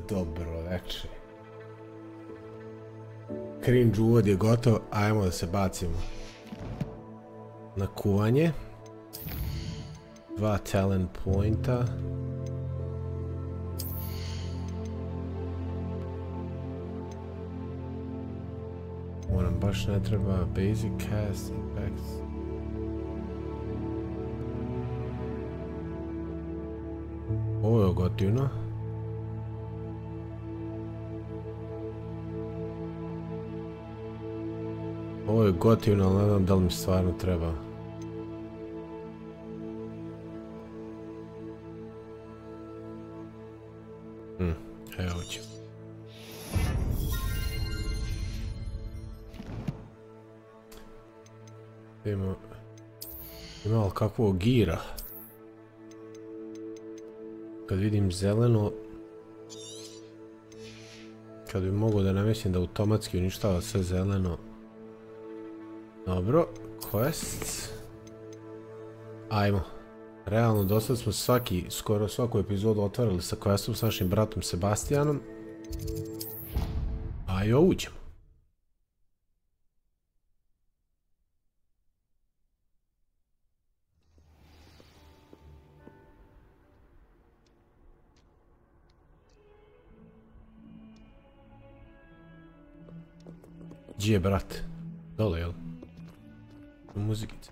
Dobro večer. Cringe uvod je gotov, ajmo da se bacimo na kuvanje. 2 talent pointa. Ovo nam baš ne treba. Basic cast, impacts. Ovo je gotivno. Ovo je gotivno, ali ne znam da li mi stvarno treba. Evo ću. Ima li kakvog gira? Kad vidim zeleno, kad bi mogao da namjestim da automatski uništava sve zeleno. Dobro, quests. Ajmo. Realno, dosad smo skoro svaku epizodu otvarali sa questom s našim bratom Sebastianom. Ajde, uđemo. Gdje je brat? Dole, jel? Muzikice.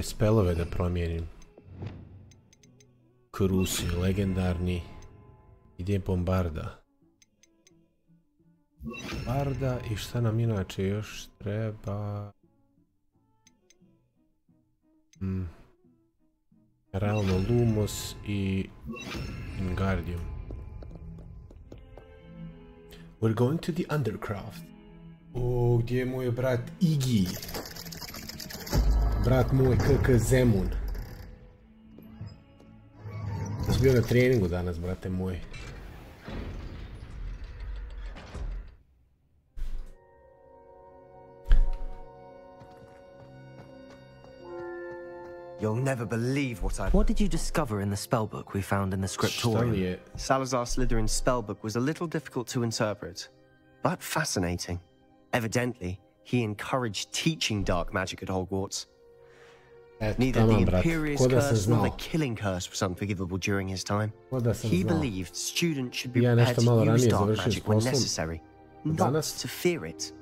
Spelove da promijenim. Krusi, legendarni. Ide bombarda. Bombarda i šta nam inače još treba? Realno Lumos i Ingardium. We're going to the Undercraft. O, gdje je moj brat Igi? Brat moj KK Zemun. Da sam bio na treningu danas, brate moj. You'll never believe what did you discover in the spellbook we found in the scriptorium? Salazar Slytherin's spellbook was a little difficult to interpret, but fascinating. Evidently, he encouraged teaching dark magic at Hogwarts. Neither the Imperious Curse nor the Killing Curse was unforgivable during his time. He believed students should be prepared to use dark magic when necessary, not to fear it.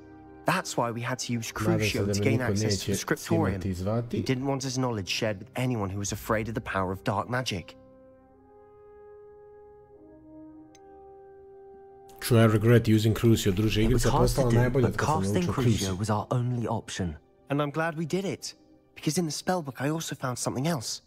That's why we had to use Crucio to gain access to the scriptorium. He didn't want his knowledge shared with anyone who was afraid of the power of dark magic. True, I regret using Crucio, druže, igrica postala najbolja od kad sam naučio Crucio was our only option. And I'm glad we did it, because in the spellbook I also found something else.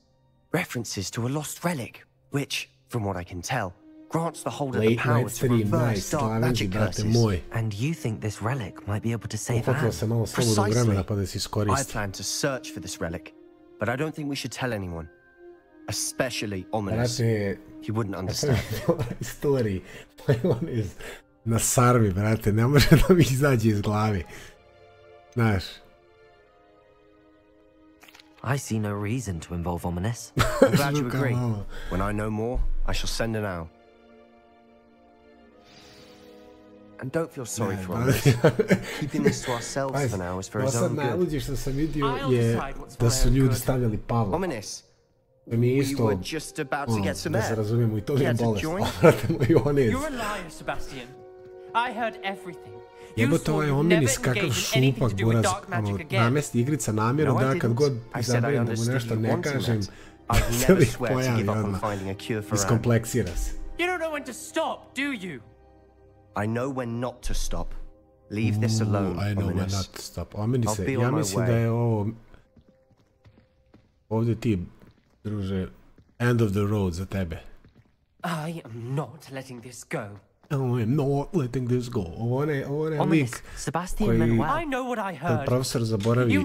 References to a lost relic, which, from what I can tell, grants the holder the power to reverse dark magic curses. And you think this relic might be able to save Anne? Precisely. I plan to search for this relic, but I don't think we should tell anyone. Especially Ominous. He wouldn't understand. Story. On je na sarmi, brate, ne može da mi izađe iz glavi. Znaš. I see no reason to involve Ominous. I'm glad you agree. When I know more, I shall send an owl. And don't feel sorry for Ominous. Keeping this to ourselves for now is for his own good. Najluđe što sam vidio je da su ljudi stavljali Pavla. Ominous. We were just about to get some air. Razumijemo, i to je bolest. You're a liar, Sebastian. I heard everything. Jebote, ovaj Ominis kakav šupak buraz, namesti igrica namjerno da kad god izabijem da mu nešto ne kažem, se li pojavi odmah, iskompleksira se. You don't know when to stop, do you? I know when not to stop. Leave this alone, I know when not to stop. Ominise, ja mislim da je ovo... Ovdje ti, druže, end of the road za tebe. I am not letting this go. I am not letting this go. Ovo je lik koji kad profesor zaboravi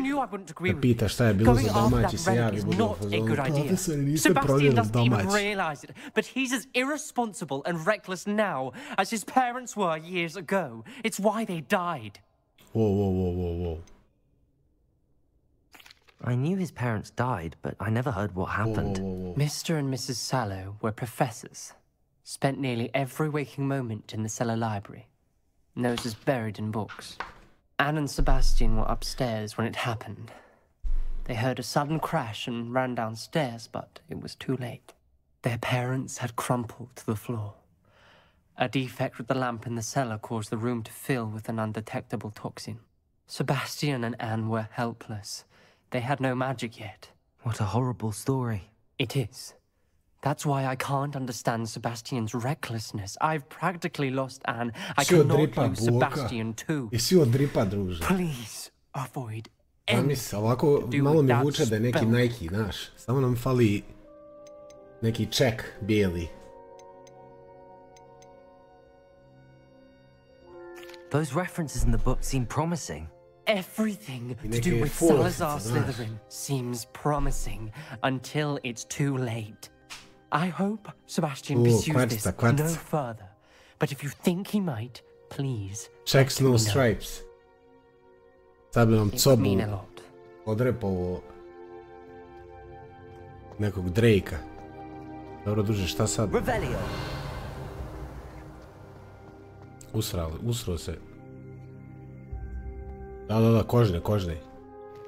da pita šta je bilo za domaći se javi budu u fazonu. Profesor, niste provjerili domaći. But he's as irresponsible and reckless now as his parents were years ago. It's why they died. Whoa. I knew his parents died, but I never heard what happened. Mr. and Mrs. Sallow were professors. Spent nearly every waking moment in the cellar library. Noses buried in books. Anne and Sebastian were upstairs when it happened. They heard a sudden crash and ran downstairs, but it was too late. Their parents had crumpled to the floor. A defect with the lamp in the cellar caused the room to fill with an undetectable toxin. Sebastian and Anne were helpless. They had no magic yet. What a horrible story. It is. That's why I can't understand Sebastian's recklessness. I've practically lost Anne. I cannot lose Sebastian too. Please avoid anything. Ovako malo mi vuče da je neki Nike, znaš. Samo nam fali neki ček bijeli. Those references in the book seem promising. Everything to do with Salazar Slytherin seems promising until it's too late. I hope Sebastian pursues this no further. But if you think he might, please. Checks no stripes. Sad bi vam cobu odrepovo nekog Drakea. Dobro, duže, šta sad? Usrao se. Da, kožne.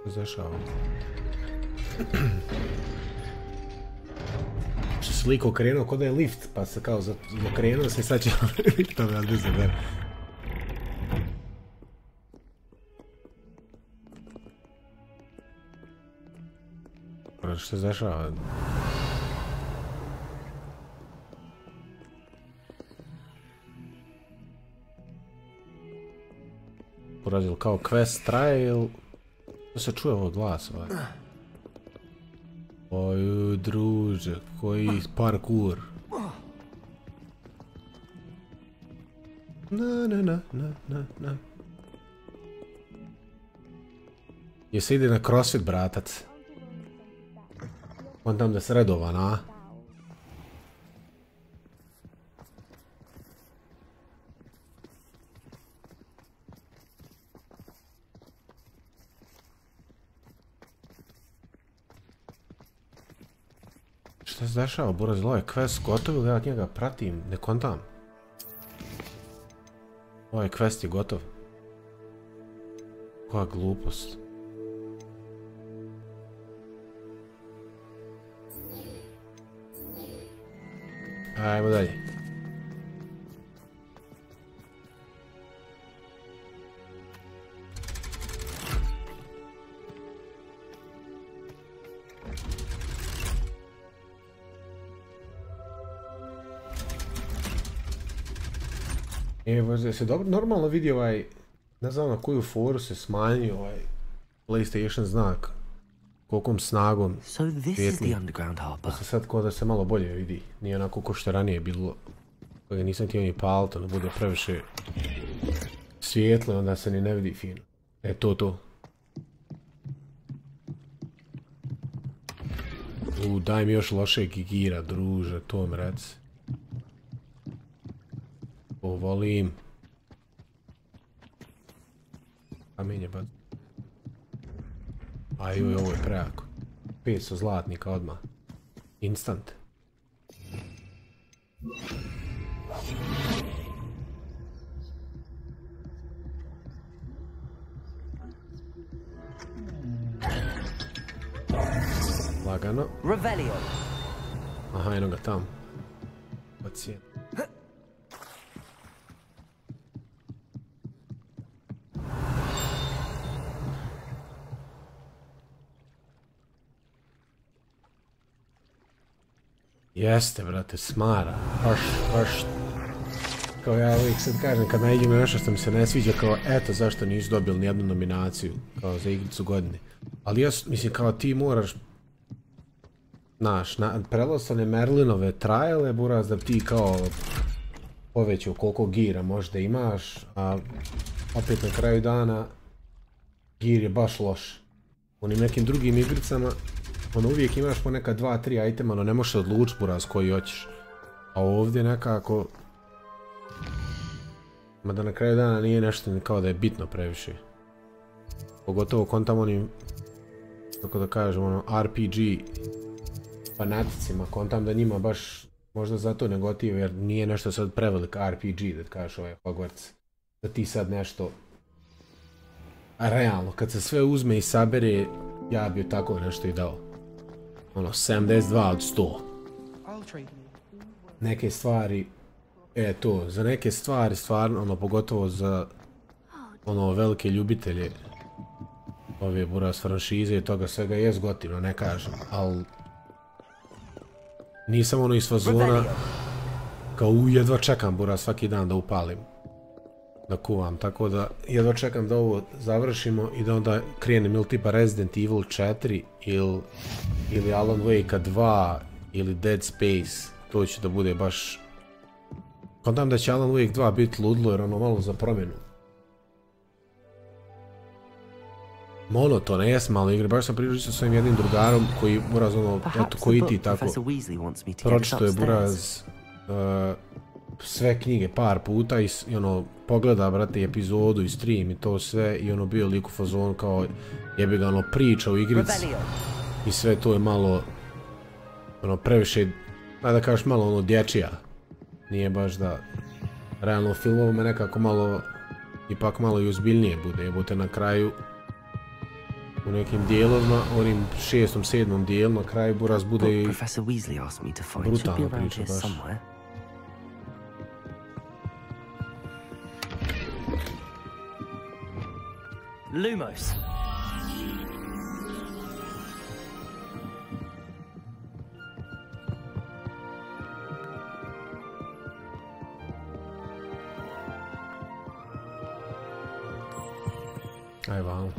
Što se dešava? Što se lik okrenuo kod da je lift, pa se kao okrenuo se i sad će lifta me odveze mene. Što se dešava? Porazil kao quest traje ili... Da se čuje ovo glas ovaj? Oj, druže, koji parkour. Na. Je se ide na crossfit, bratac. On tam da se redovan, a? Šta se dešava, Buraz, ovaj quest gotov ili ja njega pratim, ne kontam. Ovaj quest je gotov. Koja glupost. Ajmo dalje. Evo, se dobro normalno vidi ovaj, ne znam na koju foru se smanjio ovaj PlayStation znak, kolikom snagom svijetli. Pa se sad kao da se malo bolje vidi, nije onako ko što ranije bilo, kojeg nisam htio ni paliti, da bude previše svijetlo, onda se ni ne vidi fino. E, to. Daj mi još lošeg igira, druže, to mi reci. Ovo volim. Kamen je bad. Ajoj, ovo je prejako. 500 zlatnika odmah. Instant. Lagano. Aha, eno ga tamo. Pacijent. Jeste, brate, smara, baš, kao ja uvijek sad kažem, kad naiđem na nešto što mi se ne sviđa, kao eto zašto nisu dobili nijednu nominaciju, kao za igricu godine. Ali ja, mislim, kao ti moraš, znaš, prelostane Merlinove trajale, Buraz, da ti kao povećao koliko gira možda imaš, a opet na kraju dana gir je baš loš. U nekim drugim igricama, ono uvijek imaš po neka 2-3 itema, no ne možeš odlučiti, Buraz, koji hoćeš. A ovdje nekako... Mada na kraju dana nije nešto kao da je bitno previše. Pogotovo kontam onim tako da kažem, ono, RPG fanaticima, kontam da njima baš možda zato negotiv, jer nije nešto sad prevelik RPG, da kažeš ovaj Hogwarts, da ti sad nešto, a realno, kad se sve uzme i sabere, ja bi tako nešto i dao, ono, 72 od 100. Neke stvari, za neke stvari stvarno, ono, pogotovo za, ono, velike ljubitelje ove buraz franšize i toga svega je gotivno, ne kažem, ali nisam ono iz fazona kao jedva čekam buraz svaki dan da upalim, da kuvam, tako da jedva čekam da ovo završimo i da onda krenem ili tipa Resident Evil 4 ili Alan Wake 2 ili Dead Space, to će da bude baš, kontam da će Alan Wake 2 biti ludlo jer ono malo za promjenu. Monotone, jes malo igre, baš sam pričao sa svojim jednim drugarom koji buraz ono, eto koji ti tako pročito je buraz sve knjige par puta i ono pogleda brate epizodu i stream i to sve i ono bio lik u fazonu kao jebi ga ono priča u igrici i sve to je malo ono previše, da kažeš malo ono dječija, nije baš da realno filmove nekako malo ipak malo i ozbiljnije bude, jebote na kraju u nekim dijelovima, onim 6. 7. dijelu, na kraju buraz bude i brutalna priča baš. Lumos. Aj vam.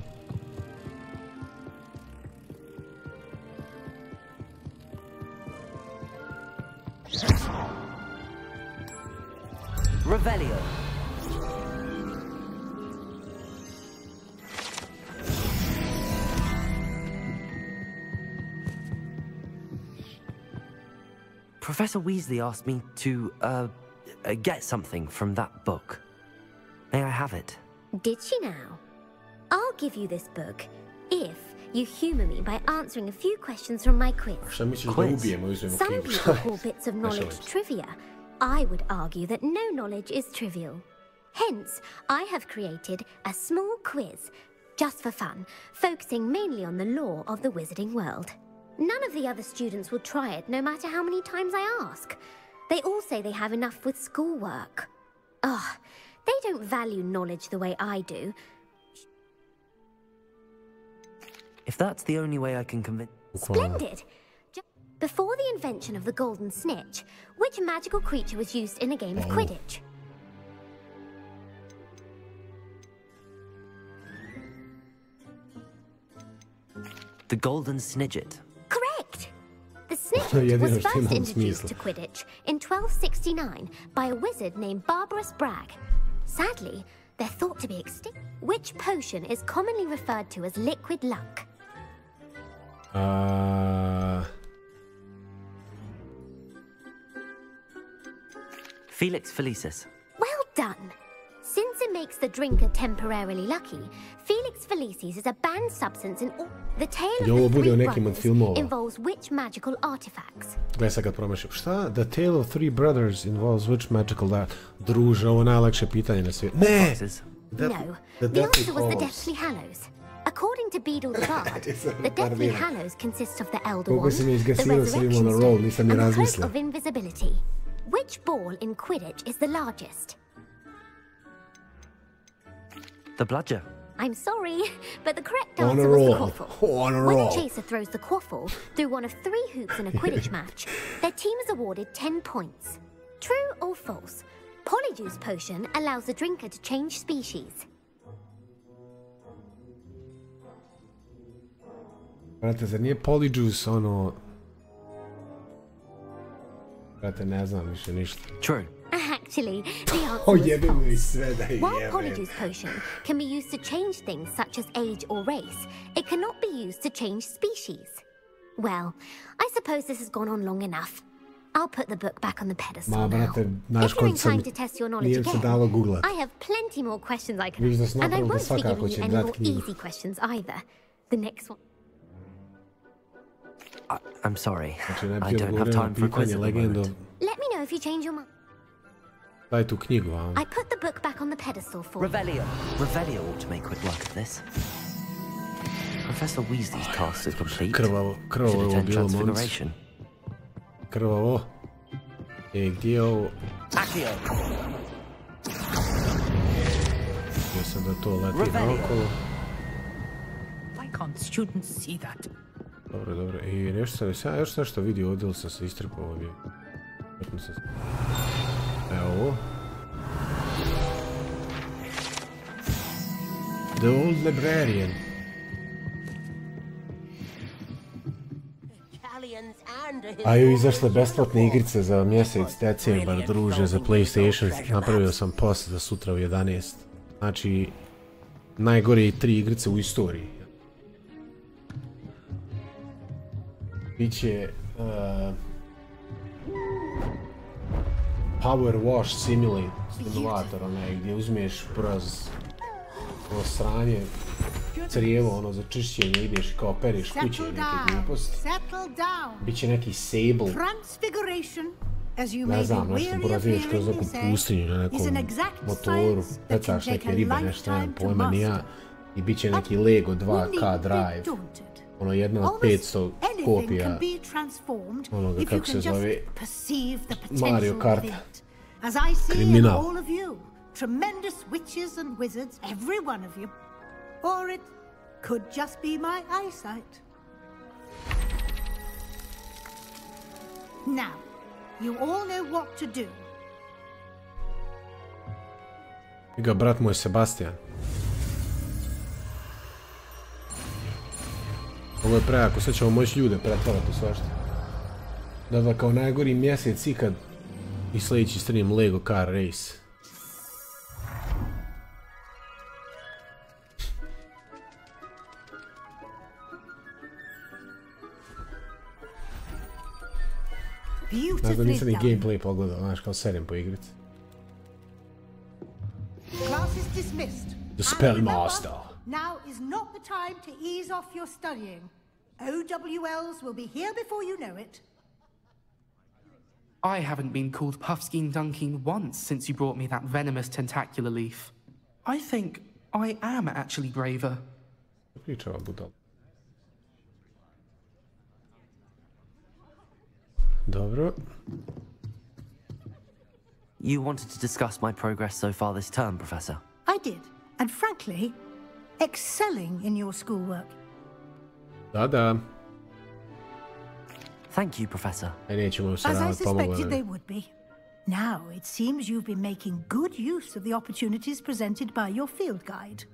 Revelio. Professor Weasley asked me to, get something from that book. May I have it? Did she now? I'll give you this book, if you humour me by answering a few questions from my quiz. Some people call bits of knowledge trivia. I would argue that no knowledge is trivial. Hence, I have created a small quiz, just for fun, focusing mainly on the lore of the wizarding world. None of the other students will try it, no matter how many times I ask. They all say they have enough with schoolwork. Ugh, they don't value knowledge the way I do. If that's the only way I can convince... Splendid! Before the invention of the golden snitch, which magical creature was used in a game of Quidditch? The golden snidget. Correct! The snidget was first introduced to Quidditch in 1269 by a wizard named Barbarous Bragg. Sadly, they're thought to be extinct. Which potion is commonly referred to as liquid luck? Felix Felicis. Well done! Since it makes the drinker temporarily lucky, Felix Felicis is a banned substance in all... The tale of the three brothers involves which magical artifacts? Gledaj sad kad promašim. Šta? The tale of three brothers involves which magical art? Druže, ovo je najlakše pitanje na svijetu. Ne! No, the answer was the Deathly Hallows. According to Beedle the Bard, the Deathly Hallows consists of the Elder Wand, the Resurrection Stone, and the Cloak of Invisibility. Which ball in Quidditch is the largest? The bludger. I'm sorry, but the correct answer was the quaffle. When a chaser throws the quaffle through one of 3 hoops in a Quidditch match, their team is awarded 10 points. True or false? Polyjuice potion allows the drinker to change species. Brate, zar nije Polyjuice ono... Brate, ne znam više ništa. True. Actually, the answer is false. While Polyjuice potion can be used to change things such as age or race, it cannot be used to change species. Well, I suppose this has gone on long enough. I'll put the book back on the pedestal now. If you're inclined to test your knowledge again, I have plenty more questions I can ask, and I won't be giving you any more easy questions either. The next one. I'm sorry. I don't have time for a quiz at the moment. Let me know if you change your mind. Daj tu knjigu, a? I put the book back on the pedestal for Revelio. Revelio ought to make quick work of this. Professor Weasley's task is complete. Krvavo je bilo, momci. Krvavo. Gdje je ovo? Akcija. Gdje sam da to leti naokolo. Why can't students see that? Dobro. I nešto sam još nešto vidio ovdje, ili sam se istrpao ovdje. Evo ovo. The Old Librarian. A ju izašle besplatne igrice za mjesec decembar, druže, za PlayStation. Napravio sam post za sutra u 11. Znači, najgore 3 igrice u istoriji. Biće Power Wash Simulator, onaj gdje uzmiješ kroz ovo sranje crijevo, ono za čišćenje, ideš kao periš kuće i neke gluposti. Biće neki Sable. Ne znam, nešto boraviješ kroz neku pustinju na nekom motoru, pecaš neke ribe, nešto nemam pojma ni ja. I bit će neki Lego 2K Drive. Ono jedna od 500 kopija onoga kako se zove Mario Kart. Kriminal. Tremendous witches and wizards, every one of you. Or it could just be my eyesight. Now, you all know what to do. I brat moj Sebastian. Ovo je prejako, sad ćemo moći ljude pretvarati u svašta. Da, kao najgori mjesec ikad i sljedeći stream Lego Car Race. Ne znam, nisam ni gameplay pogledao, znaš, kao serijem po igrici. The Spellmaster. Now is not the time to ease off your studying. OWLs will be here before you know it. I haven't been called Puffskein Dunking once since you brought me that venomous tentacular leaf. I think I am actually braver. Pričava budal. Dobro. You wanted to discuss my progress so far this term, Professor? I did, and frankly, excelling in your schoolwork. Da. Thank you, Professor. As I suspected they would be. Now, it seems you've been making good use of the opportunities presented by your field guide.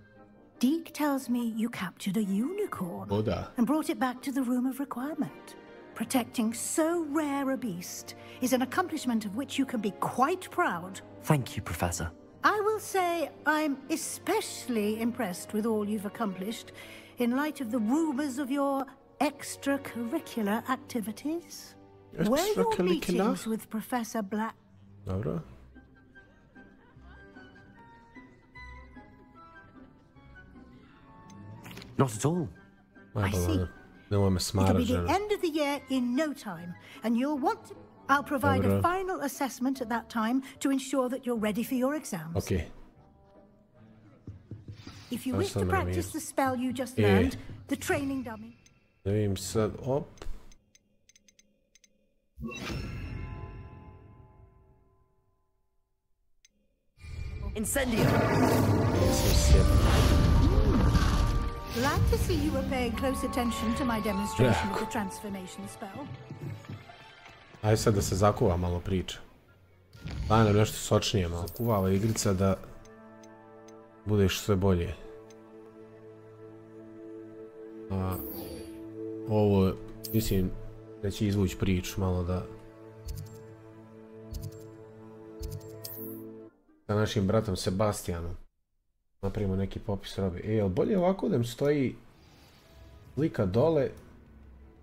Deke tells me you captured a unicorn and brought it back to the Room of Requirement. Protecting so rare a beast is an accomplishment of which you can be quite proud. Thank you, Professor. I will say I'm especially impressed with all you've accomplished in light of the rumors of your extracurricular activities. Were your meetings with Professor Black? Dobro. Not at all. I see. It'll be the end of the year in no time, and you'll want to... I'll provide a final assessment at that time to ensure that you're ready for your exams. Okay. If you wish to practice the spell you just learned, the training dummy... Da vidim sad, op. Incendio! Glad to see you were paying close attention to my demonstration of the transformation spell. Ajde sad da se zakuva malo priča. Daj nam nešto sočnije malo. Kuvala igrica da budeš sve bolje. A ovo, mislim, da će izvući priču malo da... Sa našim bratom Sebastianom napravimo neki popis robe. Jel bolje ovako da mi stoji slika dole,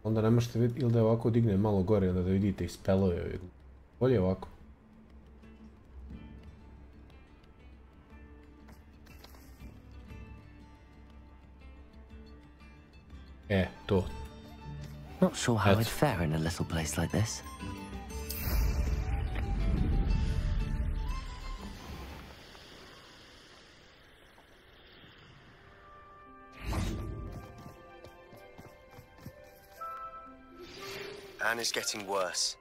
onda ne možete vidjeti, ili da je ovako digne malo gore, onda da vidite i spelove. Bolje ovako. To. Not sure how I'd fare in a little place like this. Anna's getting worse.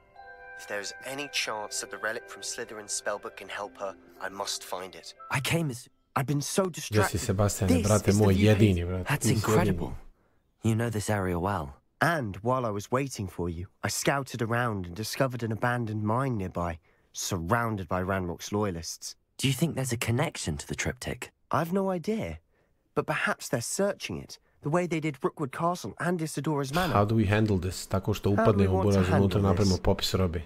If there is any chance that the relic from Slytherin's spellbook can help her, I must find it. I came as... I've been so distracted. That's incredible. You know this area well. And while I was waiting for you, I scouted around and discovered an abandoned mine nearby, surrounded by Ranrock's loyalists. Do you think there's a connection to the triptych? I've no idea, but perhaps they're searching it, the way they did Rookwood Castle and Isidora's Manor. How do we handle this? Tako što upadnemo buraz unutra, napravimo popis robe.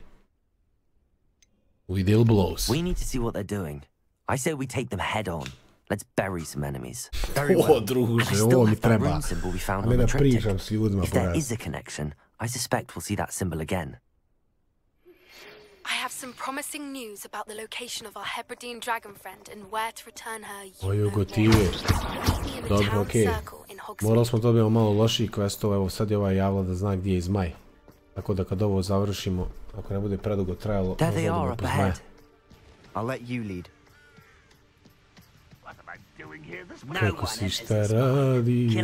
We deal blows. We need to see what they're doing. I say we take them head on. Let's bury some enemies. Very well. Druže, ovo mi treba. A ne da pričam s ljudima. If there is a connection, I suspect we'll see that symbol again. I have some promising news about the location of our Hebridean dragon friend and where to return her. Ojo gotive. Dobro, okej. Morali smo dobiti malo loših questova, evo sad je ova javila da zna gdje je Zmaj. Tako da kad ovo završimo, ako ne bude predugo trajalo, možemo po Zmaja. I'll let you lead. Kako si šta radiš?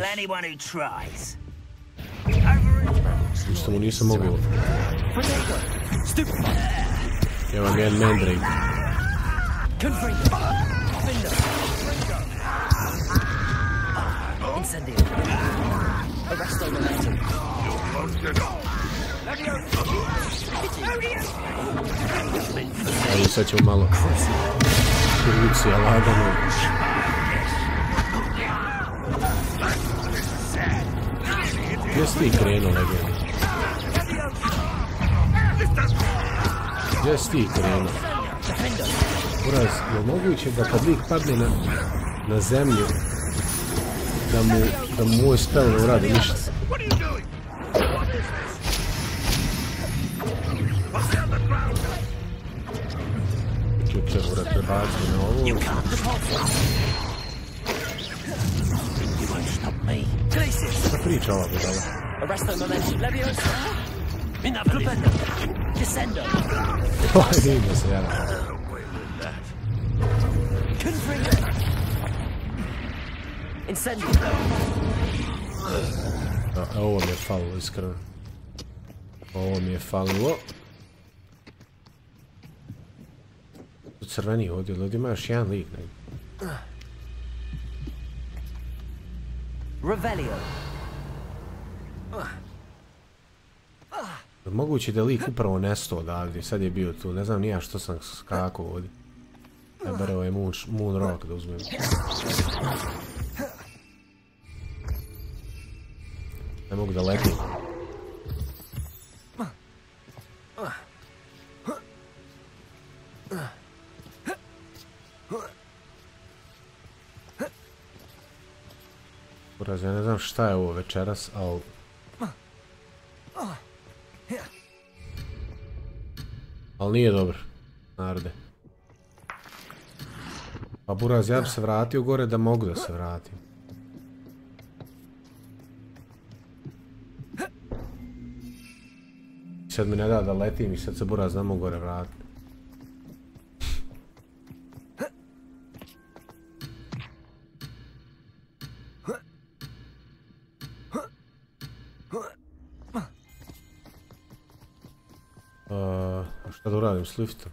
Ništa mu nisam mogao. Evo vam jedan Mandrake. Ali sad ćemo malo Rucija lagano. Gdje si ti krenuo, legenda? Gdje si ti krenuo? Uraz, je moguće da kad lik padne na zemlju, da mu moj spell ne uradi ništa? Čuče, uraz, prebaci na ovo. Šta priča ova budala? Vidimo se, jel? Ovo mi je falilo, iskreno. Ovo mi je falilo. Tu crveni ovdje, ovdje ima još jedan lik. Revelio. Moguće da je lik upravo nestao odavdje, sad je bio tu, ne znam nija što sam skakao ovdje. Ja bar ovaj Moon Rock da uzmem. Ne mogu da letim. Uraz, ja ne znam šta je ovo večeras, ali... Ali nije dobro, narode. Pa buraz, ja bi se vratio gore da mogu da se vratim. Sad mi ne da da letim i sad se buraz ne mogu gore vratiti. Šta da uradim s liftom?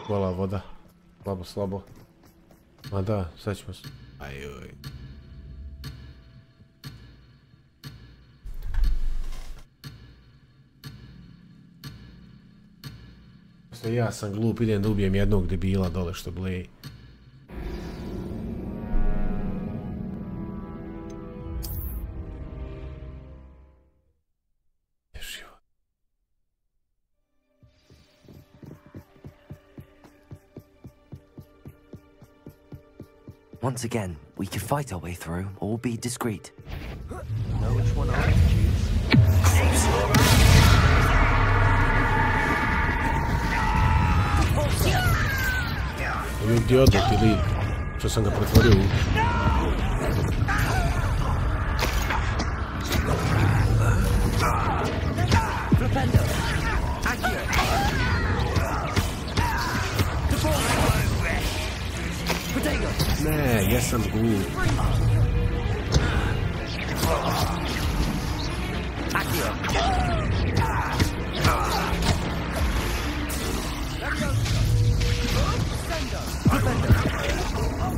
Gola voda. Slabo, slabo. Ma da, sad ćemo se... Ajoj. Ja sam glup, idem da ubijem jednog debila dole što bleji. Once again, we could fight our way through or be discreet. Know which one I would choose? On je idiot ti lik, što sam ga pretvorio u... Ne, jesam glup.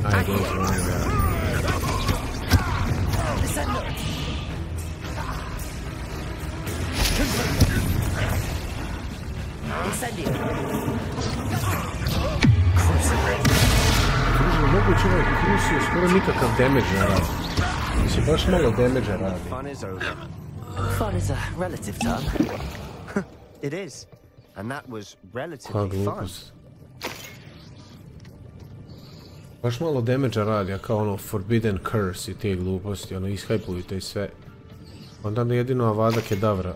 Ajde, moguće ovaj Krusio skoro nikakav damage ne radi. Mislim, baš malo damage radi. Fun is a relative term. It is. And that was relatively fun. Baš malo damage radi, a kao ono Forbidden Curse i te gluposti, ono ishajpujete i sve. Onda jedino Avada Kedavra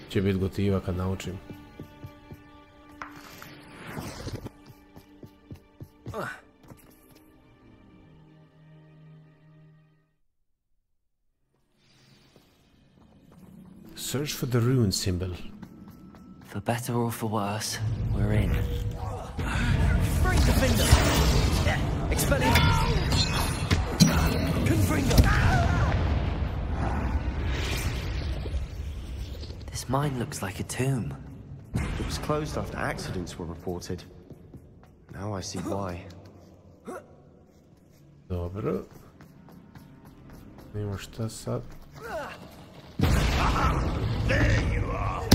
će biti gotiva kad naučim. Search for the rune symbol. For better or for worse, we're in. Defender! Expelliarmus! Confringo! This mine looks like a tomb. It was closed after accidents were reported. Now I see why. Dobro. Nemo šta sad. There you are!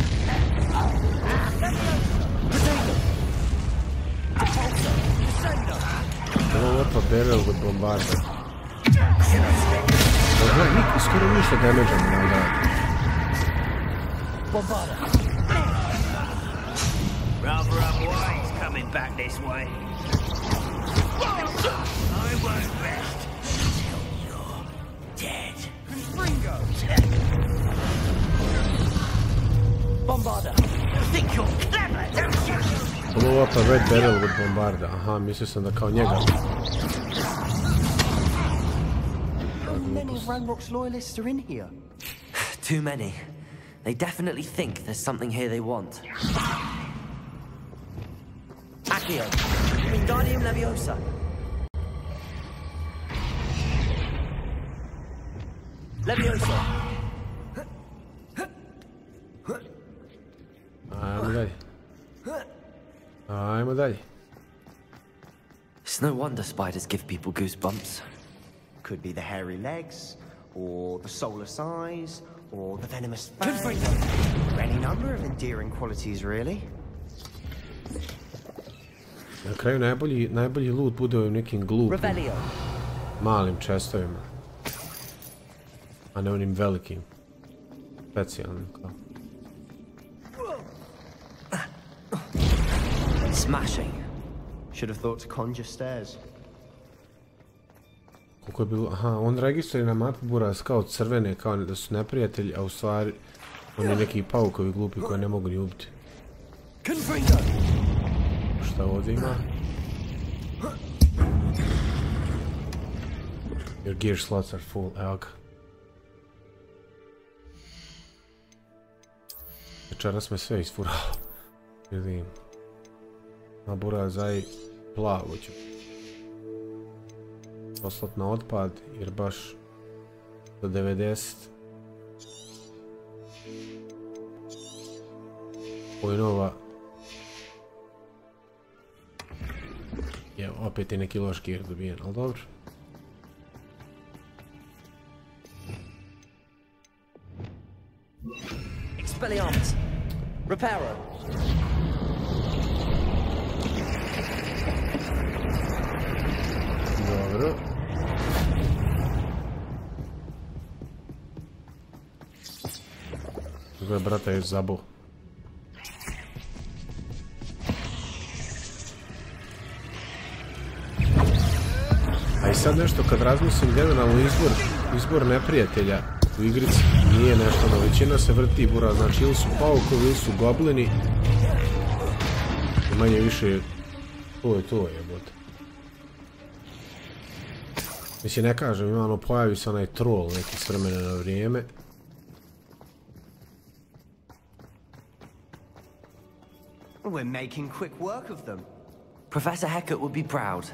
Ovo lepa barrel od bombarda. Ovo je niko skoro ništa damage-a mu nam radi. Bombarda! Rather unwise coming back this way. I won't rest until you're dead. Confringo! Bombarda! You think you're clever, don't you? Ovo pa red barrel od bombarda. Aha, mislio sam da kao njega. How many of Ranrock's loyalists are in here? Too many. They definitely think there's something here they want. Accio! Wingardium Leviosa! Leviosa! Ajmo dalje. Ajmo dalje. It's no wonder spiders give people goosebumps. Could be the hairy legs, or the soulless eyes, or the venomous fangs. Any number of endearing qualities, really. Na kraju najbolji loot bude u nekim glupim, malim chestovima. A ne onim velikim. Specijalnim kao. Smashing. Should have thought to conjure stairs. Koliko je bilo? Aha, on registruje na mapi buraz kao crvene, kao da su neprijatelji, a u stvari oni neki paukovi glupi koje ne mogu ni ubiti. Šta ovdje ima? Your gear slots are full, evo ga. Večeras me sve isfurao. Vidim. Na burazaj plavo ću poslat na otpad jer baš do 90 pojnova je opet i neki loš gear dobijen, ali dobro. Expelliarmus! Reparo! Dobro. Ovo je brata još zabao. A i sad nešto kad razmislim generalno izbor neprijatelja u igrici nije nešto, no većina se vrti bura, znači ili su paukovi ili su goblini. manje više to je jebote. Mislim, ne kažem, ima ono, pojavi se onaj troll neki s vremena na vrijeme. We're making quick work of them. Professor Hecat would be proud.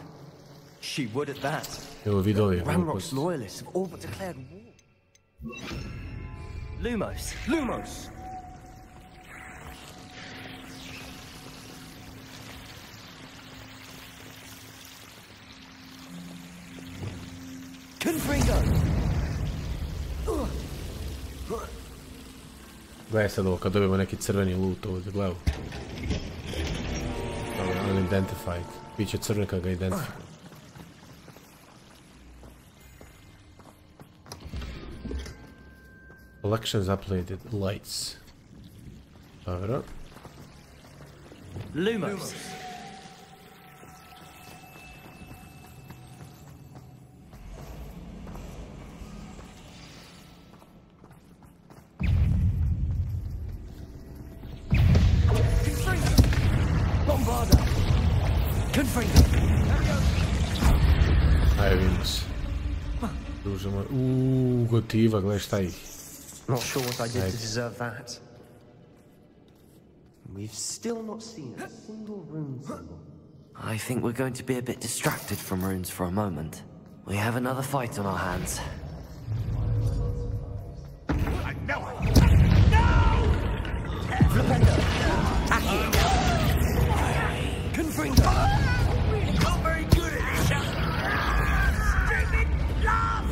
She would at that. Evo vidovi. Ranrock's loyalists have all but declared war. Lumos! Lumos! Confringo! Gledaj sad ovo, kad dobijemo neki crveni loot ovdje, gledaj. Unidentified. Biće crveni kad ga identifikuje. Collections uploaded. Lights. Dobro. Lumos! Ajde, vidimo se. Druže moj. Gotiva, gledaj šta ih. Not sure what I did to deserve that. We've still not seen a single rune symbol. I think we're going to be a bit distracted from runes for a moment. We have another fight on our hands. Flipendo! Accio! Confringo! Not very good at this, stupid love!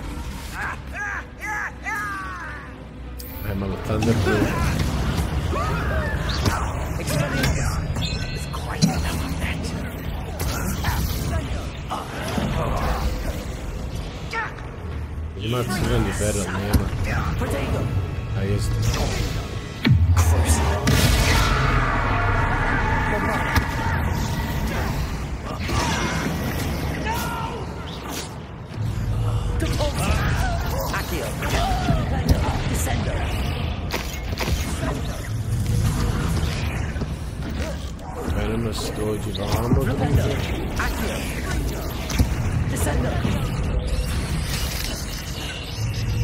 I'm on the thunder. It's quite enough of that. Ima crveni barrel, nema. A jest. Accio! Descendo! Venomous dođi vamo. Accio! Descendo!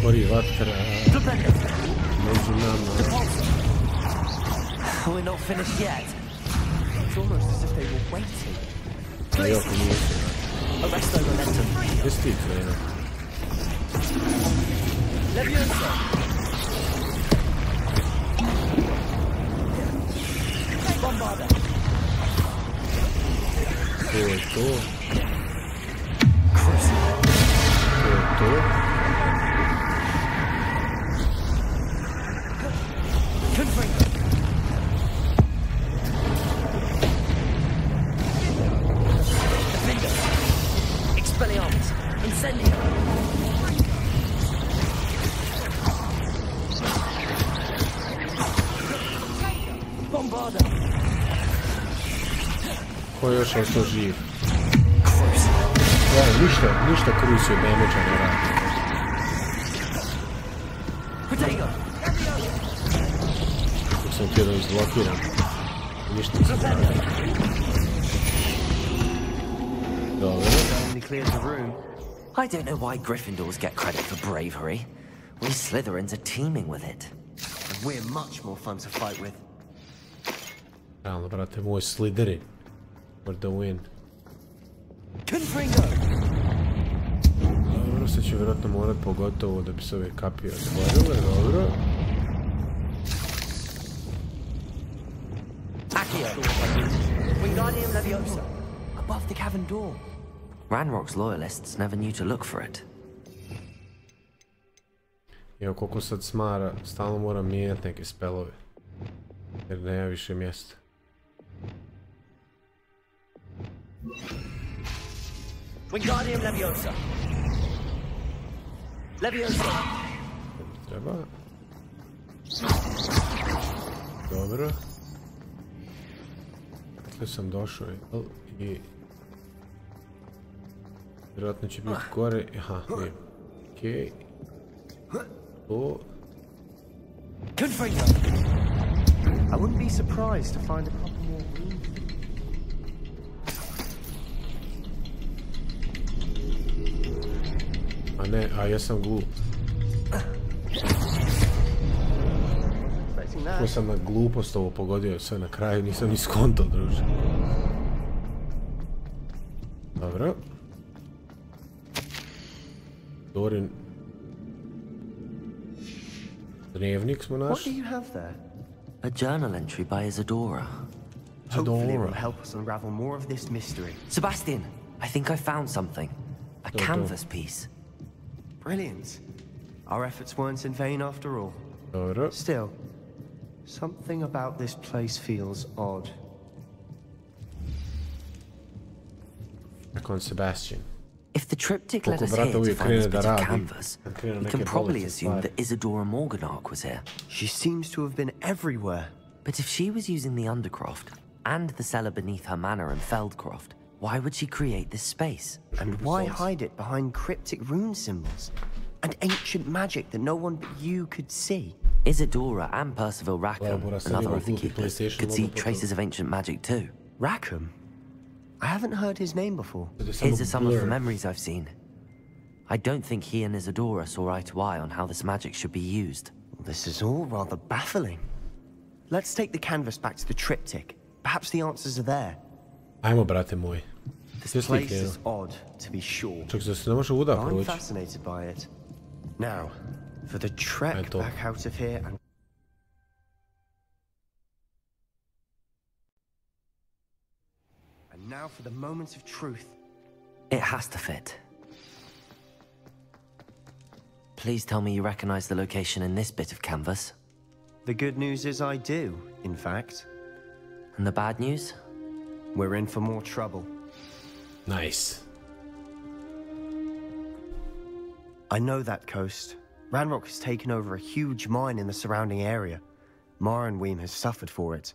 Gori vatra. Među nama. We're not finished yet. It's almost as if they were waiting. A jo, ako nije. Arresto momentum. Gdje si ti, Frena? Leviosa! Bombarda! To je to. Cruise! To je to. Confringo! Defender! Expelliarmus! Incendio! Bombarda! Ko je još ostao živ? Ja, ništa Cruise damage-a ne radi. Protego! Dok sam htio da izblokiram. Ništa se ne radi. Dobro. I don't know why Gryffindors get credit for bravery. We Slytherins are teeming with it. And we're much more fun to fight with. Realno, brate, moj Slytherin. For the win. Confringo! Dobro, sad će vjerojatno morat pogotovo da bi se ove kapije otvorile, dobro. Accio! Wingardium Leviosa! Above the cavern door. Ranrock's loyalists never knew to look for it. Evo koliko sad smara, stalno moram mijenjati neke spelove. Jer nema više mjesta. Wingardium Leviosa! Leviosa! Treba. Dobro. Dakle sam došao i... Vjerojatno će biti gore. Aha, vidim. Okej. To. I wouldn't be surprised to find a couple more rooms. A ne, a ja sam glup. Ko sam na glupost ovo pogodio sve na kraju, nisam ni skonto, druže. Dobro. Dorin. Dnevnik smo našli. What do you have there? A journal entry by Isadora. Hopefully it will help us unravel more of this mystery. Sebastian, I think I found something. A canvas piece. Brilliant. Our efforts weren't in vain after all. Dobro. Still, something about this place feels odd. Nakon Sebastian. If the triptych led us here to find this bit of canvas, we can probably assume that Isadora Morganark was here. She seems to have been everywhere. But if she was using the Undercroft and the cellar beneath her manor in Feldcroft, why would she create this space? And why hide it behind cryptic rune symbols? And ancient magic that no one but you could see? Isadora and Percival Rackham, another of the keepers, could see traces of ancient magic too. Rackham? I haven't heard his name before. Here's some of the memories I've seen. I don't think he and Isadora saw eye to eye on how this magic should be used. This is all rather baffling. Let's take the canvas back to the triptych. Perhaps the answers are there. Ajmo, brate moj. This place is odd, to be sure. Čak se ne može uda proći. I'm fascinated by it. Now, for the trek back out of here and... And now for the moment of truth. It has to fit. Please tell me you recognize the location in this bit of canvas. The good news is I do, in fact. And the bad news? We're in for more trouble. Nice. I know that coast. Ranrock has taken over a huge mine in the surrounding area. Marenweem has suffered for it.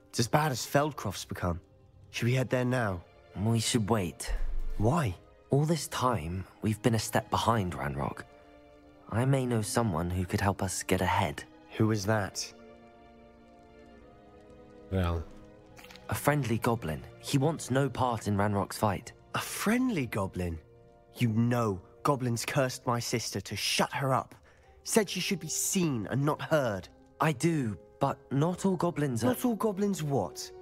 It's as bad as Feldcroft's become. Should we head there now? We should wait. Why? All this time, we've been a step behind Ranrock. I may know someone who could help us get ahead. Who is that? Well. A friendly goblin. He wants no part in Ranrock's fight. A friendly goblin? You know goblins cursed my sister to shut her up. Said she should be seen and not heard. I do, but not all goblins are... Not all goblins what?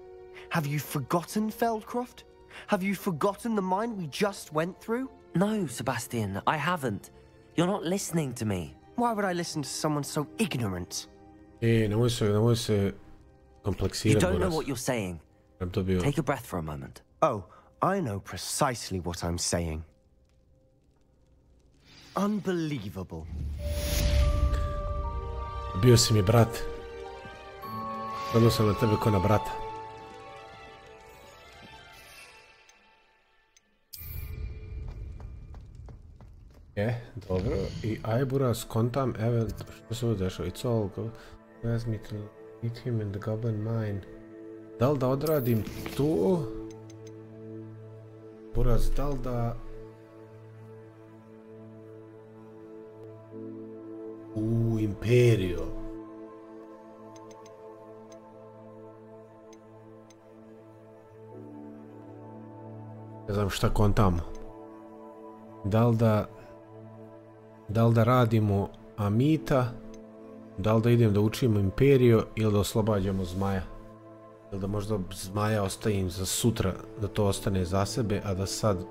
Have you forgotten Feldcroft? Have you forgotten the mine we just went through? No, Sebastian, I haven't. You're not listening to me. Why would I listen to someone so ignorant? Nemoj se kompleksirati. You don't know what you're saying. Take a breath for a moment. Oh, I know precisely what I'm saying. Unbelievable. Bio si mi brat. Gledao sam na tebe ko na brata. Dobro. I Ajbura skontam event. Što se ovdje dešava? It's all go. Ask me to meet him in the goblin mine. Da li da odradim to? Buraz, da li da... Imperio. Ne znam šta kontam. Da li da radimo Amita, da li da idem da učimo Imperio ili da oslobađamo Zmaja. Ili da možda Zmaja ostavim za sutra, da to ostane za sebe, a da sad...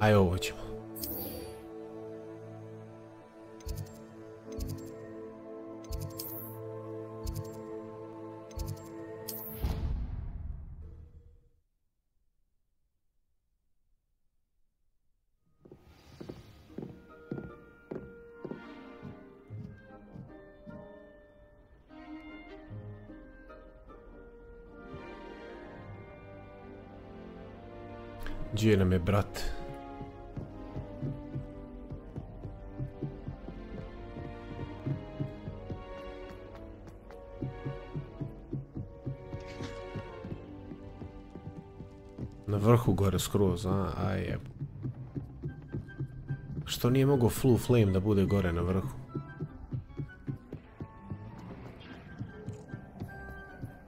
Aj, ovo ćemo. Gdje nam je brat? Na vrhu gore skroz, a? Aj jeb. Što nije mogao Flu Flame da bude gore na vrhu?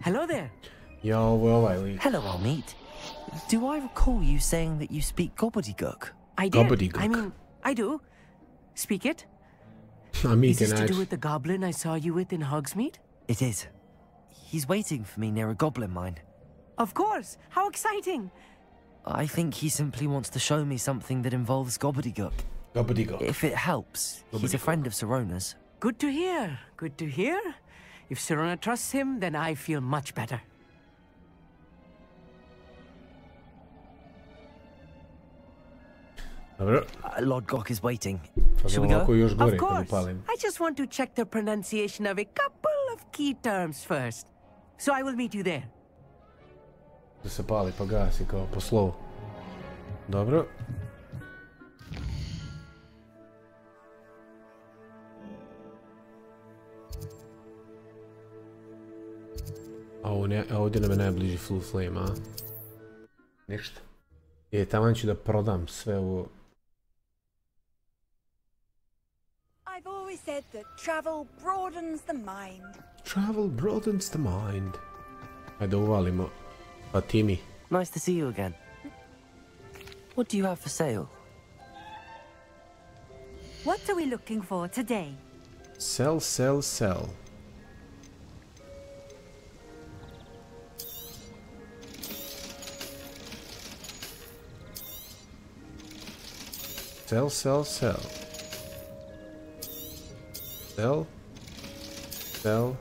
Hello there. Ja, ovo je ovaj lik. Hello, Almeet. Do I recall you saying that you speak gobbledygook? I did. I mean, I do. Speak it. Is this to do with the goblin I saw you with in Hogsmeade? It is. He's waiting for me near a goblin mine. Of course. How exciting. I think he simply wants to show me something that involves gobbledygook. Gobbledygook. If it helps, he's a friend of Sirona's. Good to hear. Good to hear. If Sirona trusts him, then I feel much better. Lord Gok is waiting. Shall we go? Of course. I just want to check the pronunciation of a couple of key terms first. So I will meet you there. Da se pali pa gasi kao po slovu. Dobro. A ovdje nam je najbliži Flu Flame, a? Ništa. Taman ću da prodam sve ovo. I've always said that travel broadens the mind. Travel broadens the mind. Ajde uvalimo Fatimi. Nice to see you again. What do you have for sale? What are we looking for today? Sell, sell, sell. Sell, sell, sell. Sell. Sell.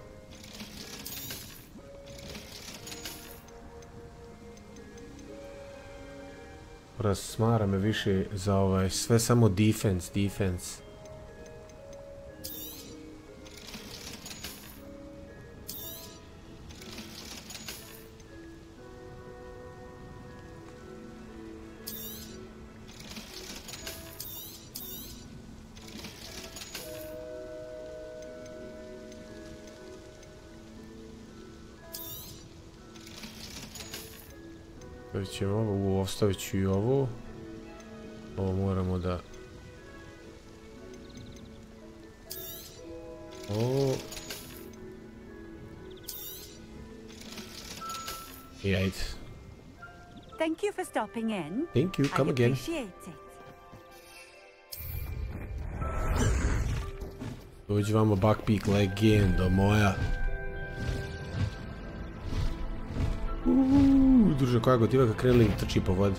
Smara me više za sve samo defense. Ostavit ću i ovo. Ovo moramo da... Ovo... I ajde. Thank you for stopping in. Thank you, come again. I appreciate it. Dođi vamo Backpeak legendo moja. Druže, koja gotiva kad krenuli trči po vodi.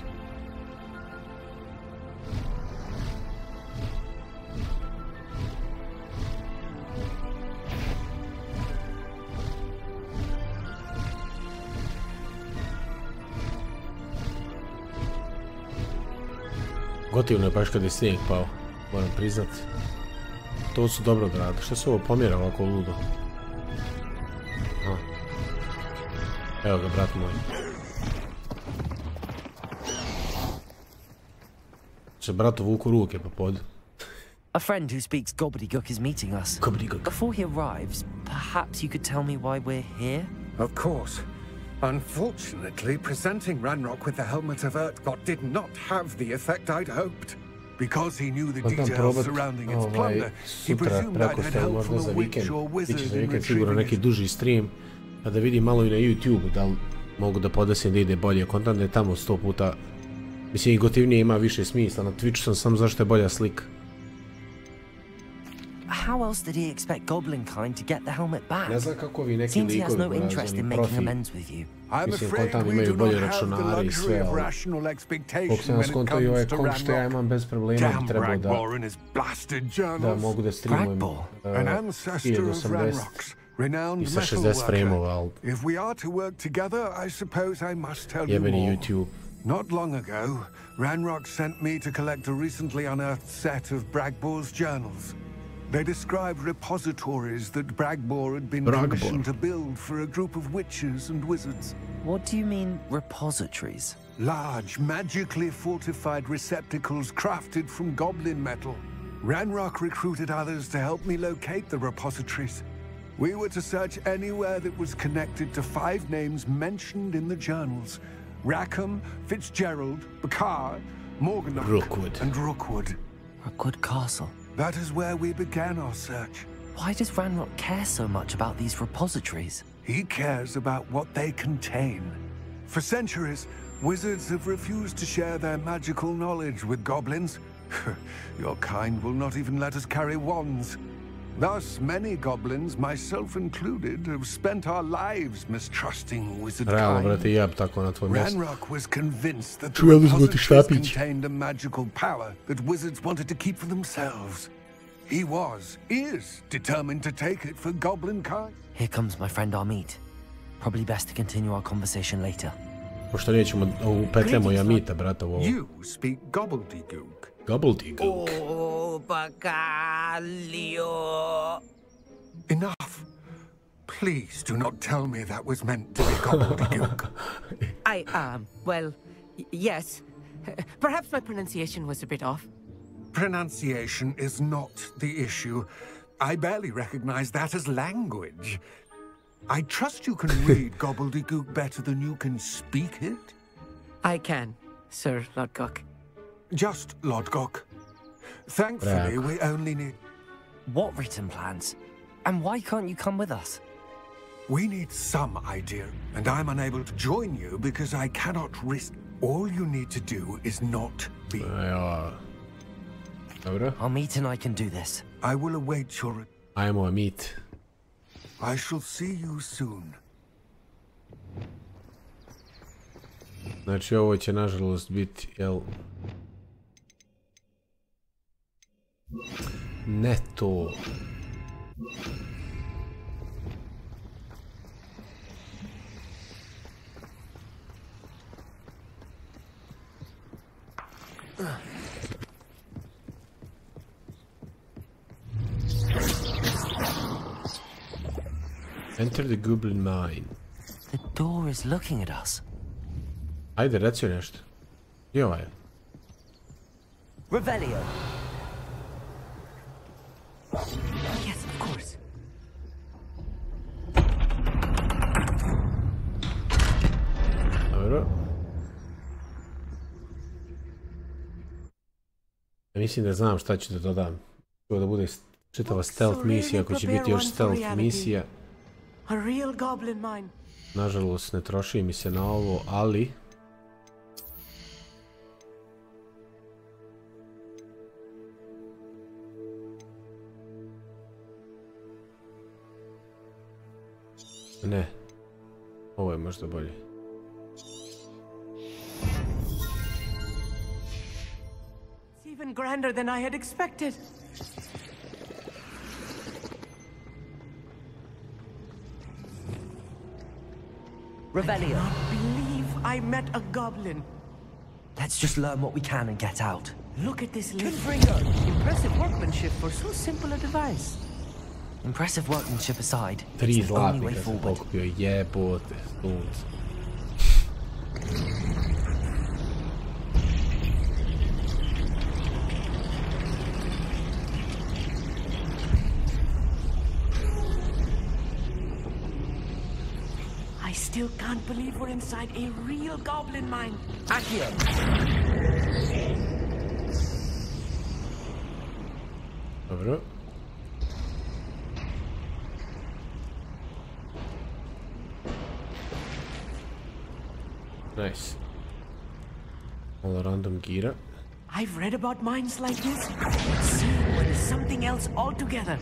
Gotivno je baš kad je snijeg pao, moram priznat. To su dobro odradili. Šta se ovo pomjera ovako ludo? Aha. Evo ga, brat moj. Se bratu vuku ruke pa pod. A friend who speaks gobbledygook is meeting us. Gobbledygook. Before he arrives, perhaps you could tell me why we're here? Of course. Unfortunately, presenting Ranrock with the helmet of Urtkot did not have the effect I'd hoped. Because he knew the details surrounding its plunder, he presumed I'd had help from a witch or wizard in sigurno neki retrieving it. duži stream, a da vidim malo i na YouTube, da li mogu da podesim da ide bolje kontent, da je tamo 100 puta. Mislim, i gotivnije ima više smisla, na Twitchu sam samo zašto je bolja slika. How else did he expect Goblinkind to get the helmet back? Ne znam kako vi neki Seems he has likovi no interest in profi. making amends with you. Mislim, kontant imaju bolje računare i sve, ali koliko sam vas konto i ovaj komp što ja imam bez problema bi trebao da mogu da streamujem 1080 i sa 60 frameova, ali jebeni YouTube. Not long ago, Ranrock sent me to collect a recently unearthed set of Bragbor's journals. They described repositories that Bragbor had been commissioned to build for a group of witches and wizards. What do you mean, repositories? Large, magically fortified receptacles crafted from goblin metal. Ranrock recruited others to help me locate the repositories. We were to search anywhere that was connected to 5 names mentioned in the journals. Rackham, Fitzgerald, Bakar, Morganach, and Rookwood. Rookwood Castle. That is where we began our search. Why does Ranrock care so much about these repositories? He cares about what they contain. For centuries, Wizards have refused to share their magical knowledge with goblins. Your kind will not even let us carry wands. Thus, many goblins, myself included, have spent our lives mistrusting wizard kind. Ranrock was convinced that the repositories contained a magical power that wizards wanted to keep for themselves. He is determined to take it for goblin kind. Here comes my friend Amit. Probably best to continue our conversation later. Pošto nećemo upetljamo i Amita, brata, u ovo. You speak gobbledygook. Gobbledygook. Enough. Please do not tell me that was meant to be gobbledygook. Well, yes. Perhaps my pronunciation was a bit off. Pronunciation is not the issue. I barely recognize that as language. I trust you can read gobbledygook better than you can speak it? I can, Sir Lodgok. Just Lodgok. Thankfully, we only need... What written plans? And why can't you come with us? We need some idea, and I'm unable to join you because I cannot risk... All you need to do is not be... Amit and I can do this. I will await your... Ajmo Amit. I shall see you soon. Znači ovo će nažalost biti, jel... Ne to. Enter the goblin mine. The door is looking at us. Ajde, reci joj nešto. I ovaj. Revelio. Yes, of course. Dobro. Mislim da znam šta ću da dodam. Ovo da bude čitava stealth misija, ako će biti još stealth misija. Nažalost ne troši mi se na ovo, ali... Ne. Ovo je možda bolje. It's even grander than I had expected. Revelio. I cannot believe I met a goblin. Let's just learn what we can and get out. Look at this list. Impressive workmanship for so simple a device. Impressive workmanship aside, 3 zlatnika sam pokupio, jebote, sunce. I still can't believe we're inside a real goblin mine. Akcija! Dobro. Nice. All random gira. I've read about mines like this. Seeing one is something else altogether.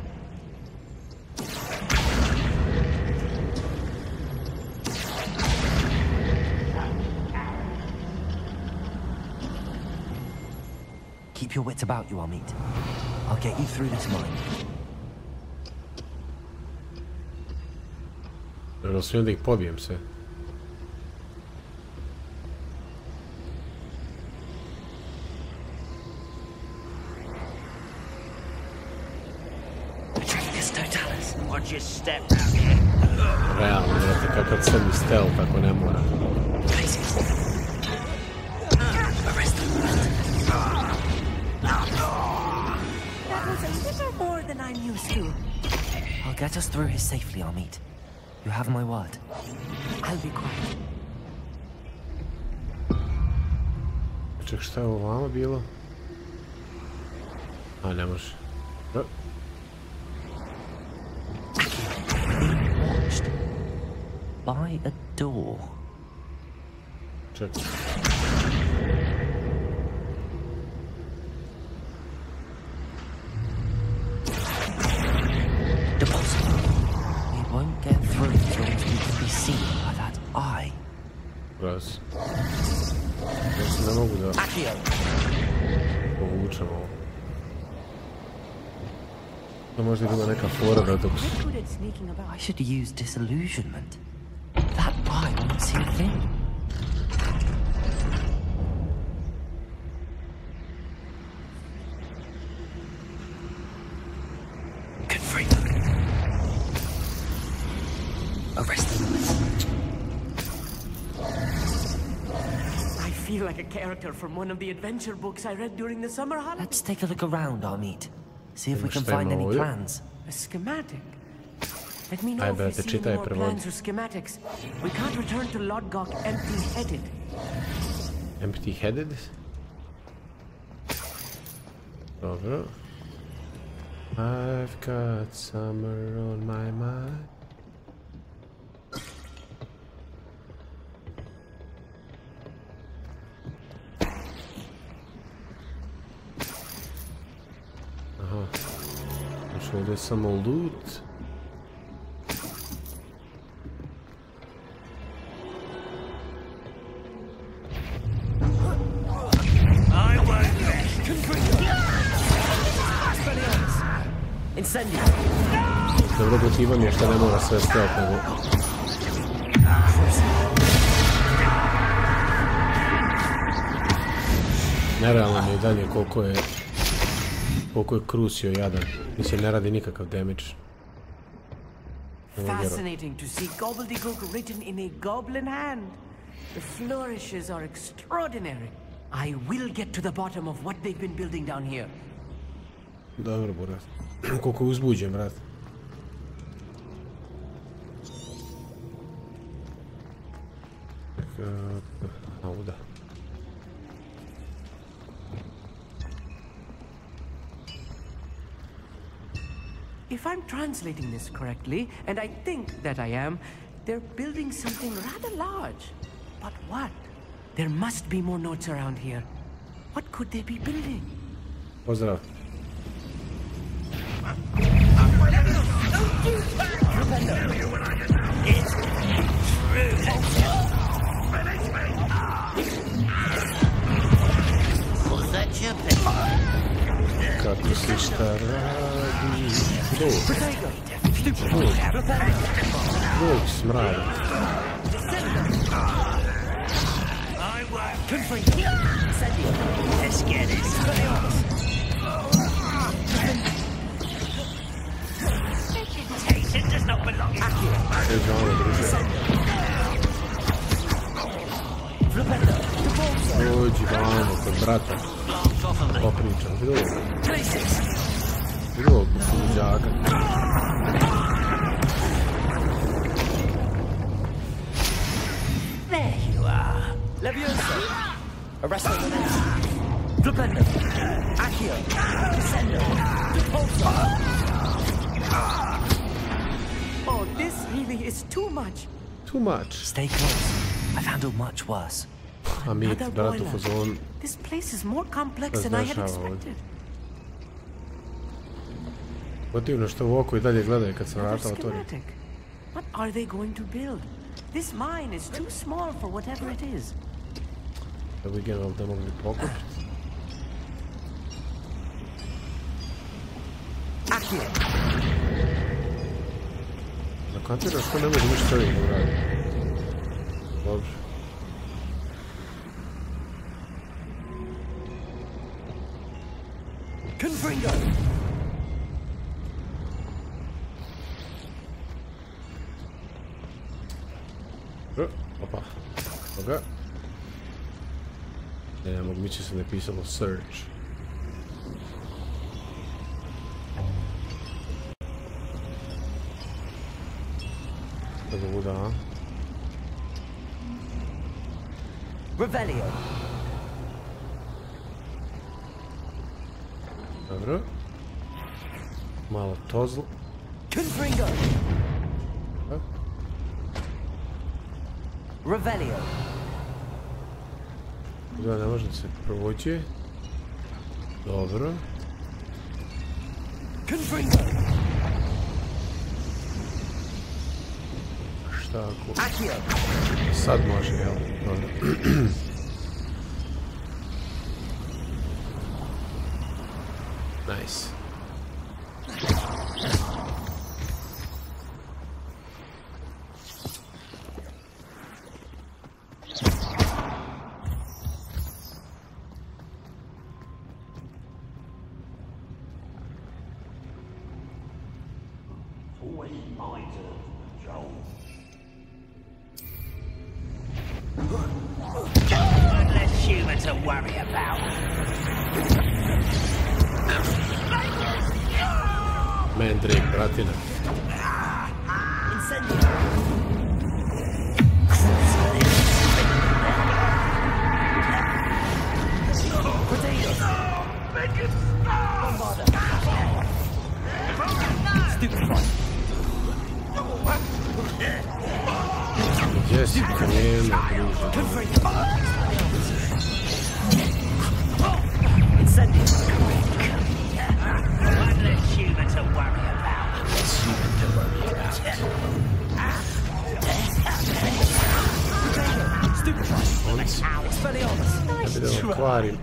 Keep your wits about you, Amit. I'll get you through this mine. Dobro, smijem da ih pobijem se. Realno, znate, kakav crni stealth ako ne mora. I'll get us through here safely, Amit. You have my word. I'll be quiet. Ček, šta je ovo vama bilo? A, ne može. By a door. Check. ne mogu da povučem ovo. To možda ima neka fora da dok... I should use disillusionment. That guy won't see a thing. Good freak. Arrest them. I feel like a character from one of the adventure books I read during the summer holiday. Let's take a look around, Amit. See if we can find any plans. A schematic. Let me know if you see more plans or schematics. We can't return to Lodgok empty-headed. Empty-headed? Dobro. I've got summer on my mind. Aha. Ovdje je samo loot. Dobro gotivanje je što ne mora sve stealth, nego... Nerealno mi je dalje koliko je krusio jadan. Mislim, ne radi nikakav damage. Fascinating to see gobbledygook written in a goblin hand. The flourishes are extraordinary. I will get to the bottom of what they've been building down here. Dobro, brat. Koliko je uzbuđen, brat. Ovdje. If I'm translating this correctly, and I think that I am, they're building something rather large. But what? There must be more notes around here. What could they be building? Pozdrav. Kako si šta radi? Dok smrada. Dođi vamo kod brata. Popričam. Vidi ovog luđaka. There you are. Leviosa. Arresto Lorenzo. Flipendo. Accio. Descendo. Depulso. Oh, this really is too much. Too much. Stay close. I've handled much worse. Amit, bratu fazon. This place is more complex than I had expected. Gotivno što u oko I dalje gledaju kad se vrata otvori. What are they going to build? This mine is too small for whatever it is. Da bi general da mogli pokupiti. Zakantiraš ko ne može ništa čovjek da uradi. Dobro. Confringo! Opa. Toga. Ne mogu mići se napisalo search. Tako da. Revelio. Dobro. Malo tozl. Confringo. Revelio. Da, ne može se provoći. Dobro. Confringo. Šta ako... Sad može, jel? Dobro. Nice. Mandrake, bratina. Jesi, nema da kvarim.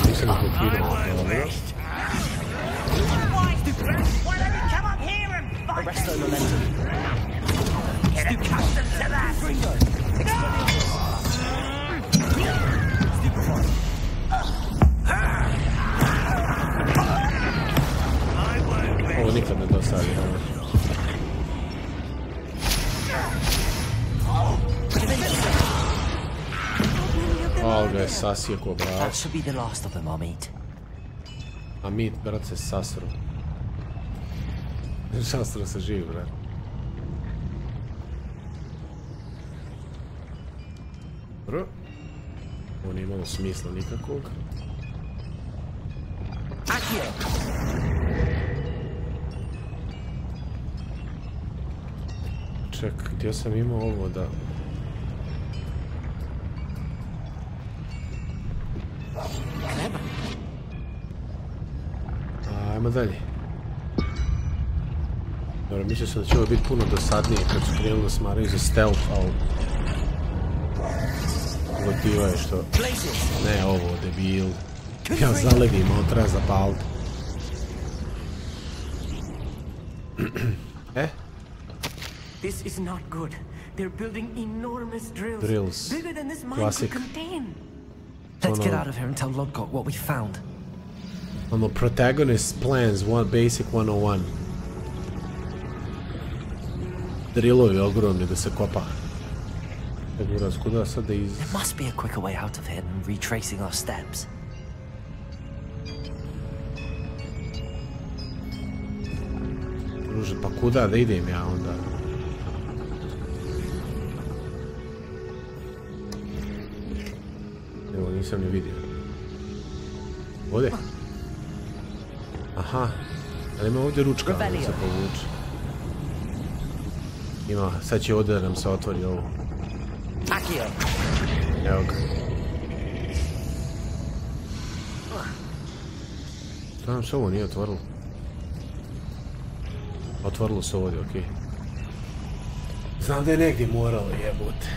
Nisam blokirao, dobro. Ovo nikad ne dosadi. Ovo ga je sasjeko, brat. Amit, brat, se sasro. Sasro se živi, brat. Dobro. Ovo nije imalo smisla nikakvog. Ček, gdje sam imao ovo da... Ajmo dalje. Dobro, mislio sam da će ovo biti puno dosadnije kad su krenuli da smaraju za stealth, ali... Gotiva je što... Ne, ovo, debil. Ja zaledim, ovo treba zapaliti. This is not good. They're building enormous drills. Bigger than this mine Classic. could contain. Let's get out of here and tell Lodgok what we found. Ono, protagonist plans, basic 101. Drillovi ogromni da se kopa. There must be a quicker way out of here than retracing our steps. Druže, pa kuda da idem ja onda? Evo, nisam ni vidio. Ovdje? Aha. Ali ima ovdje ručka da se povuče. Ima, sad će ovdje da nam se otvori ovo. Evo ga. Što nam se ovo nije otvorilo? Otvorilo se ovdje, okej. Znam da je negdje moralo, jebote.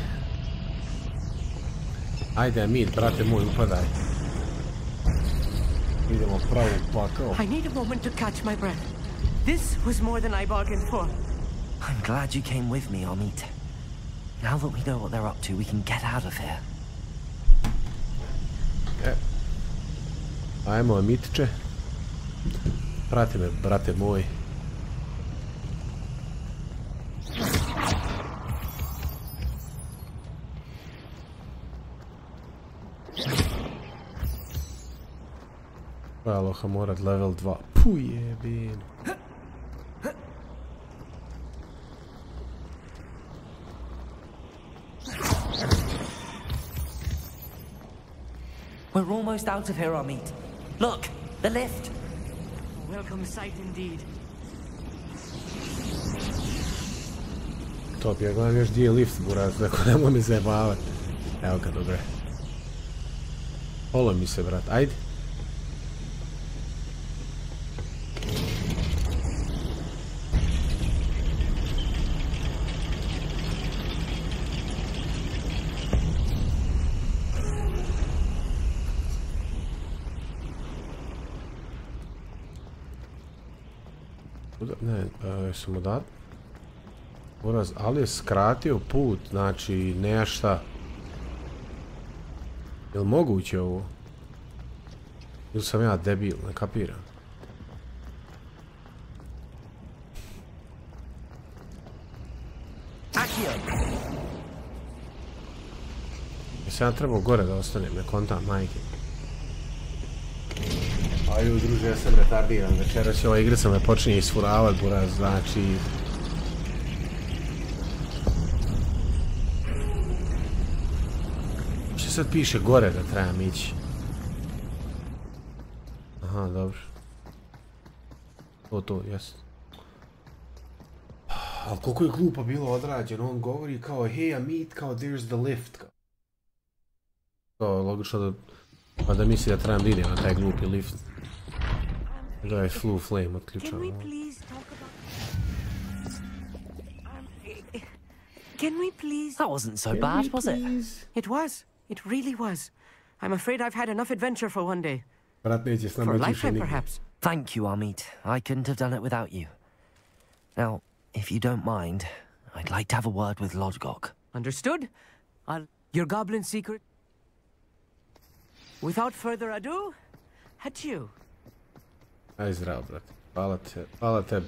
Ajde, Amit, brate moj, upadaj. Idemo pravo pakao. I need a moment to catch my breath. This was more than I bargained for. I'm glad you came with me, Amit. Now that we know what they're up to, we can get out of here. Ajmo, Amitče. Prati me, brate moj. Aloha, morat level 2. Puh, jebin. We're almost out of here, Amit. Look, the lift. A welcome sight indeed. Top, ja gledam još gdje je lift, buraz, tako nemoj me zajebavat. Evo ga, dobre. Holo mi se, brat, ajde. Ne, sam mu dat. Ali je skratio put, znači nema šta. Je li moguće ovo? Ili sam ja debil, ne kapiram. Jesam ja trebao gore da ostanem, ne kontam, majke. Aju, druže, ja sam retardiran. Večera će ova igrica me počinje isfuravat, buraz, znači... Što sad piše gore da trebam ići? Aha, dobro. To, jes. Ali koliko je glupo bilo odrađeno, on govori kao, hey, Amit, kao, there's the lift, kao. Kao, logično da... Pa da misli da trebam da idem na taj glupi lift. Da je Flu Flame otključao. Can we please... That wasn't so bad, was it? It was. It really was. I'm afraid I've had enough adventure for one day. For a lifetime, perhaps. Thank you, Amit. I couldn't have done it without you. Now, if you don't mind, I'd like to have a word with Lodgok. Understood? Your goblin secret? Without further ado, adieu. Aj zdravo, brate. Hvala tebi.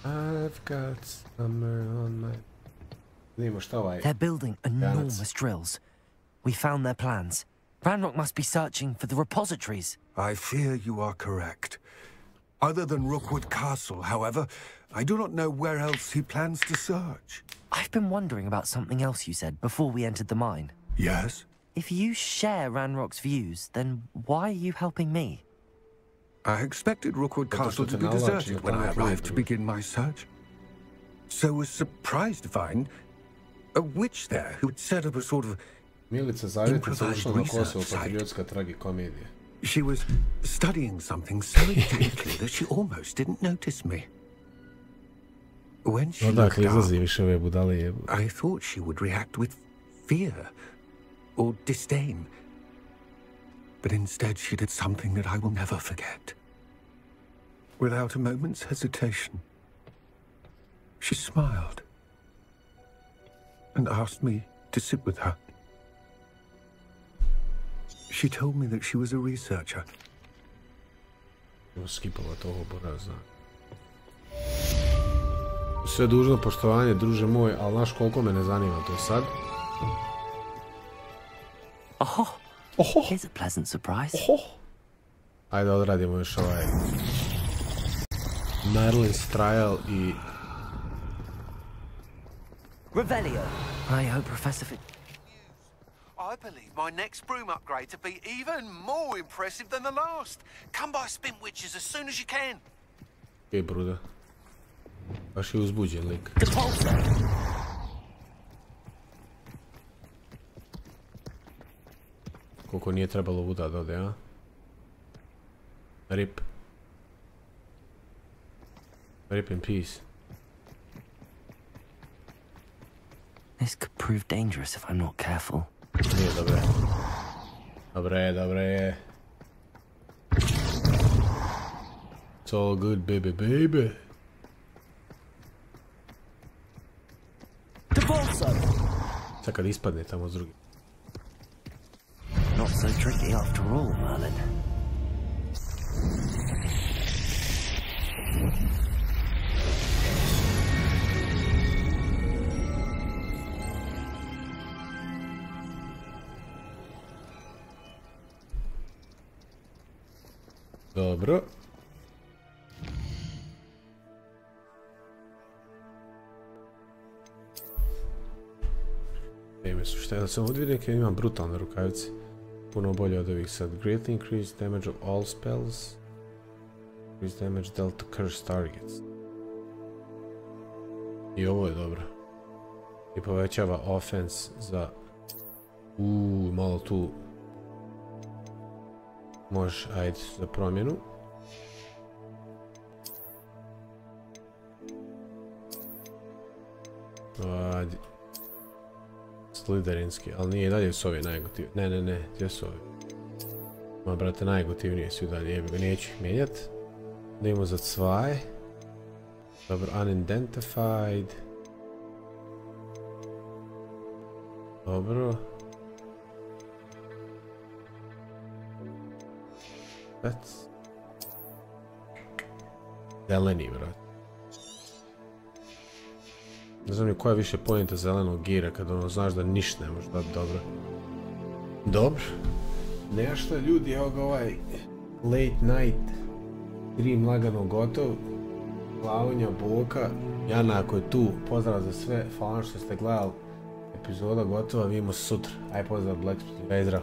I've got summer on my... They're building enormous drills. We found their plans. Ranrock must be searching for the repositories. I fear you are correct. Other than Rookwood Castle, however, I do not know where else he plans to search. I've been wondering about something else you said before we entered the mine. Yes? If you share Ranrock's views, then why are you helping me? I expected Rookwood Castle to be deserted when I arrived to begin my search. So was surprised to find a witch there who had set up a sort of improvised research site. She was studying something so intently that she almost didn't notice me. When she looked up, I thought she would react with fear or disdain. But instead she did something that I will never forget. Without a moment's hesitation, she smiled and asked me to sit with her. She told me that she was a researcher. Sve dužno poštovanje, druže moj, ali znaš koliko me ne zanima to sad. Here's a pleasant surprise. Ajde odradimo još ovaj Merlin's Trial i... Revelio. I hope Professor I believe my next broom upgrade to be even more impressive than the last. Come by Spin Witches as soon as you can. Ej, bruda. Baš je uzbuđen lik. Koliko nije trebalo vuda da ode, a? Rip. Rip in peace. This could prove dangerous if I'm not careful. Nije, dobre. Dobre. It's all good, baby. Sad kad ispadne tamo s drugim. Not so tricky after all, Merlin. Dobro. Ime su šta, da sam ovdje vidio kada imam brutalne rukavice. Puno bolje od ovih sad. Greatly increase damage of all spells. Increase damage dealt to cursed targets. I ovo je dobro. I povećava offense za... malo tu... Možeš, ajde, za promjenu. Ajde. Sliderinski, ali nije, dalje su ovi najgotivniji. Ne, gdje su ovi? Ma brate, najgotivnije su i dalje, jebi ga, neću ih mijenjat. Da imamo za cvaj. Dobro, unidentified. Dobro. Zeleni, brate. Ne znam ni koja je više pojenta zelenog gira kad ono znaš da ništa ne može dati dobro. Dobro. Nešto ljudi, evo ga ovaj late night stream lagano gotov. Slavonja, Boka, Jana ako je tu, pozdrav za sve, hvala što ste gledali, epizoda gotova, vidimo se sutra. Aj pozdrav, Bleksmitus, zdrav.